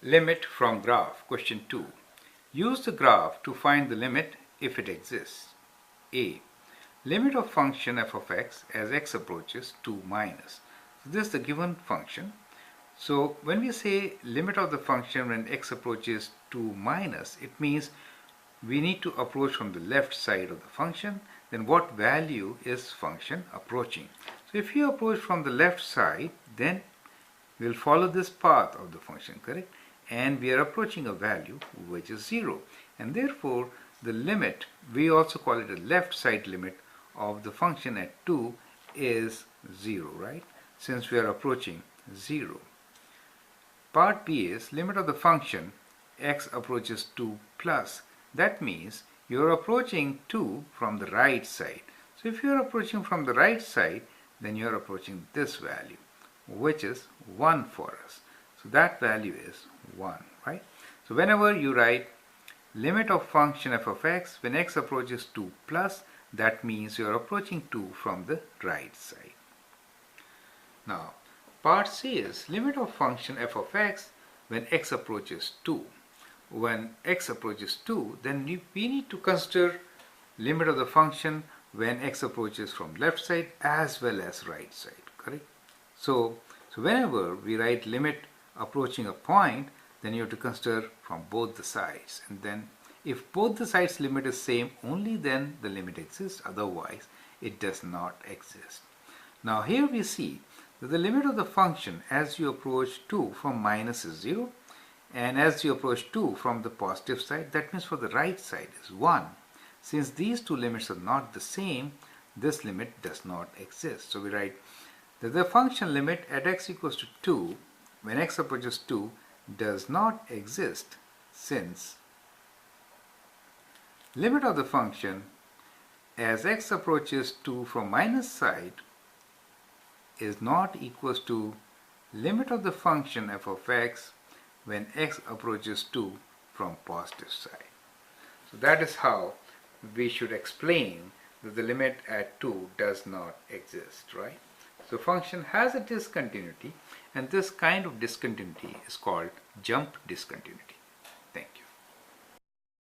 Limit from graph. Question 2. Use the graph to find the limit if it exists. A. Limit of function f of x as x approaches 2 minus. So this is the given function. So when we say limit of the function when x approaches 2 minus, it means we need to approach from the left side of the function. Then what value is function approaching? So if you approach from the left side, then we'll follow this path of the function, correct? And we are approaching a value which is 0. And therefore, the limit, we also call it a left side limit of the function at 2 is 0, right? Since we are approaching 0. Part B is limit of the function x approaches 2 plus. That means you are approaching 2 from the right side. So if you are approaching from the right side, then you are approaching this value, which is 1 for us. So that value is 1, right? So whenever you write limit of function f of x when x approaches 2 plus, that means you are approaching 2 from the right side. Now, part C is limit of function f of x when x approaches 2. When x approaches 2, then we need to consider limit of the function when x approaches from left side as well as right side, correct? So whenever we write limit approaching a point, then you have to consider from both the sides. And then if both the sides limit is same, only then the limit exists, otherwise it does not exist. Now here we see that the limit of the function as you approach 2 from minus is 0, and as you approach 2 from the positive side, that means for the right side is 1. Since these two limits are not the same, this limit does not exist. So we write that the function limit at x equals to 2 when x approaches 2 does not exist, since limit of the function as x approaches 2 from minus side is not equals to limit of the function f of x when x approaches 2 from positive side. So that is how we should explain that the limit at 2 does not exist, right? So function has a discontinuity, and this kind of discontinuity is called jump discontinuity.